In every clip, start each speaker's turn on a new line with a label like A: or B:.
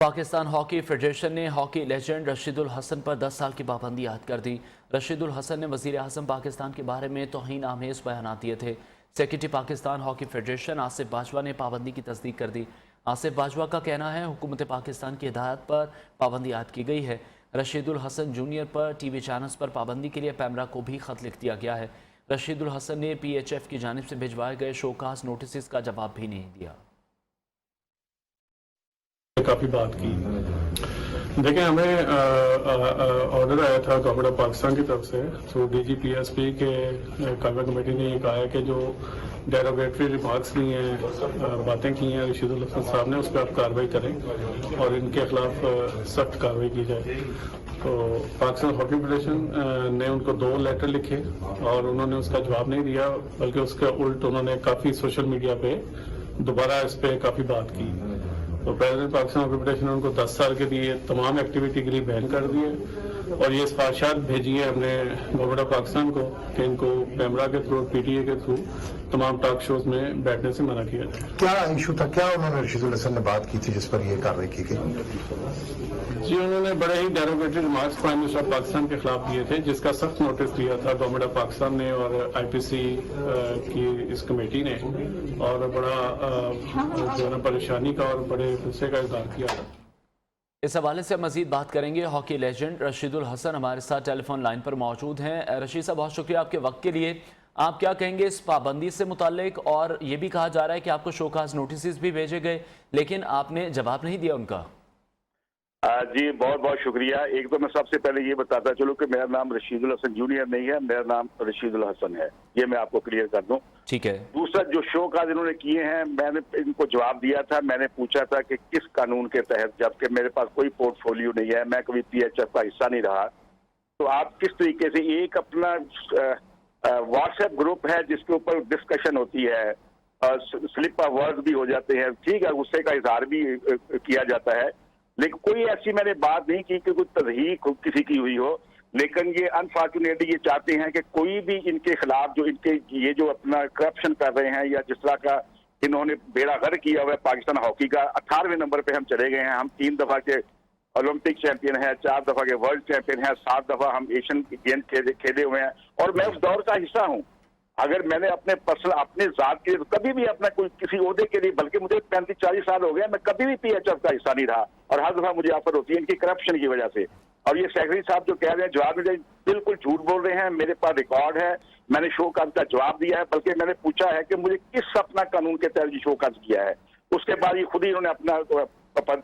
A: Pakistan hockey federation ने hockey legend रशीदुल Hasan पर 10 साल की पाबंदी आयद कर दी। रशीदुल हसन ने वजीर आज़म पाकिस्तान के बारे में तौहीन आमेज बयानात दिए थे। Secretary Pakistan hockey federation Asif Bajwa ने पाबंदी की तस्दीक कर दी। आसिफ बाजवा का कहना है हुकूमत पाकिस्तान की हिदायत पर पाबंदी आयद की गई है। रशीदुल हसन जूनियर पर टीवी चैनल्स पर पाबंदी के लिए पैमरा को भी खत लिख दिया गया है। रशीदुल हसन ने PHF की जानिब से भिजवाए गए शोकाज नोटिस का जवाब भी नहीं दिया।
B: काफ़ी बात की। देखिए, हमें ऑर्डर आया था गवर्नमेंट ऑफ पाकिस्तान की तरफ से थ्रू DGPSP के काबा कमेटी ने ये कहा है कि जो डेरोगेटरी रिमार्क्स की हैं, बातें की हैं रशीदुल हसन साहब ने, उस पर आप कार्रवाई करें और इनके खिलाफ सख्त कार्रवाई की जाए। तो पाकिस्तान हॉकी फेडरेशन ने उनको 2 लेटर लिखे और उन्होंने उसका जवाब नहीं दिया, बल्कि उसके उल्ट उन्होंने काफ़ी सोशल मीडिया पे दोबारा इस पर काफ़ी बात की। तो प्रेसिडेंट पाकिस्तान हॉकी फेडरेशन ने उनको 10 साल के लिए तमाम एक्टिविटी के लिए बैन कर दिए और ये सिफारिशात भेजी है हमने गवर्नमेंट ऑफ पाकिस्तान को कि इनको पैमरा के थ्रू, PTA के थ्रू तमाम टॉक शोज में बैठने से मना किया जाए।
C: क्या इशू था, क्या उन्होंने रशीदुल हसन ने बात की थी जिस पर यह कार्रवाई की गई?
B: जी, उन्होंने बड़े ही derogatory remarks prime minister of Pakistan के खिलाफ दिए थे, जिसका सख्त नोटिस लिया था गवर्नमेंट ऑफ पाकिस्तान ने और IPC की इस कमेटी ने, और बड़ा जो है ना परेशानी का और बड़े गुस्से का इजहार किया था।
A: इस हवाले से मजीद बात करेंगे। हॉकी लेजेंड रशीदुल हसन हमारे साथ टेलीफोन लाइन पर मौजूद हैं। रशीद साहब, बहुत शुक्रिया आपके वक्त के लिए। आप क्या कहेंगे इस पाबंदी से मुतालिक? और ये भी कहा जा रहा है कि आपको शोकाज नोटिस भी भेजे गए लेकिन आपने जवाब नहीं दिया उनका।
D: जी, बहुत बहुत शुक्रिया। एक तो मैं सबसे पहले ये बताता चलूं कि मेरा नाम रशीदुल हसन जूनियर नहीं है, मेरा नाम रशीदुल हसन है, ये मैं आपको क्लियर कर दूं।
A: ठीक है।
D: दूसरा, जो शोकाज इन्होंने किए हैं, मैंने इनको जवाब दिया था। मैंने पूछा था कि किस कानून के तहत, जबकि मेरे पास कोई पोर्टफोलियो नहीं है, मैं कभी PHF का हिस्सा नहीं रहा, तो आप किस तरीके से एक अपना व्हाट्सएप ग्रुप है जिसके ऊपर डिस्कशन होती है, स्लिप ऑफ वर्ड्स भी हो जाते हैं, ठीक है, गुस्से का इजहार भी किया जाता है, लेकिन कोई ऐसी मैंने बात नहीं की कि कोई तज़हीक किसी की हुई हो। लेकिन ये अनफॉर्चुनेटली ये चाहते हैं कि कोई भी इनके खिलाफ जो इनके ये जो अपना करप्शन कर रहे हैं या जिस तरह का इन्होंने बेड़ा गर्क किया हुआ है पाकिस्तान हॉकी का, 18वें नंबर पे हम चले गए हैं। हम 3 दफा के ओलंपिक चैंपियन हैं, 4 दफा के वर्ल्ड चैंपियन हैं, 7 दफा हम एशियन गेम खेले हुए हैं और मैं उस दौर का हिस्सा हूँ। अगर मैंने अपने पर्सनल अपने जात के कभी भी अपना कोई किसी ओहदे के लिए, बल्कि मुझे 35-40 साल हो गए, मैं कभी भी PHF का हिस्सा नहीं रहा और हर दफा मुझे ऑफर होती है इनकी करप्शन की वजह से। और ये सेक्रेटरी साहब जो कह रहे हैं जवाब में, बिल्कुल झूठ बोल रहे हैं। मेरे पास रिकॉर्ड है, मैंने शोकाज का जवाब दिया है, बल्कि मैंने पूछा है कि मुझे किस अपना कानून के तहत शोकाज किया है। उसके बाद ये खुद ही इन्होंने अपना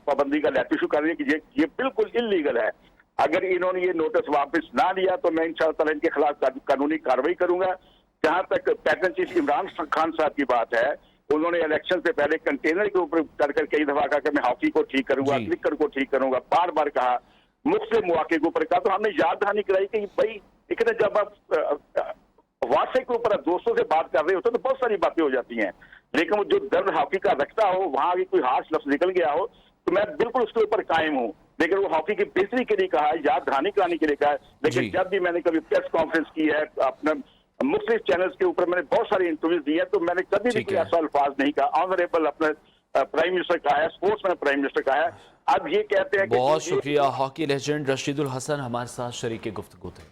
D: पाबंदी का लेटर इशू कर दिया कि ये बिल्कुल इलीगल है। अगर इन्होंने ये नोटिस वापस ना लिया तो मैं इंशाअल्लाह इनके खिलाफ कानूनी कार्रवाई करूंगा। जहां तक पैटर्न चीफ इमरान खान साहब की बात है, उन्होंने इलेक्शन से पहले कंटेनर के ऊपर कर कई दफा कहा कि मैं हॉकी को ठीक करूंगा, क्रिकेट को ठीक करूंगा, बार बार कहा, मुख्तलिफ मौके के ऊपर कहा। तो हमने याद दहानी कराई कि भाई इतने जब आप व्हाट्सएप के ऊपर दोस्तों से बात कर रहे होते तो बहुत सारी बातें हो जाती हैं, लेकिन वो जो दर्द हॉकी का रखता हो, वहां भी कोई हार्श लफ्ज निकल गया हो, तो मैं बिल्कुल उसके ऊपर कायम हूँ। लेकिन वो हॉकी की बेहतरी के लिए कहा है, याद दहानी कराने के लिए कहा है। लेकिन जब भी मैंने कभी प्रेस कॉन्फ्रेंस की है, अपने मुख्तलिफ चैनल्स के ऊपर मैंने बहुत सारी इंटरव्यूज दी है, तो मैंने कभी भी कोई ऐसा अल्फाज नहीं कहा। ऑनरेबल अपने प्राइम मिनिस्टर का है, स्पोर्ट्स में प्राइम मिनिस्टर का है। अब ये कहते हैं कि
A: बहुत शुक्रिया। हॉकी लेजेंड रशीदुल हसन हमारे साथ शरीक गुफ्तगू थे।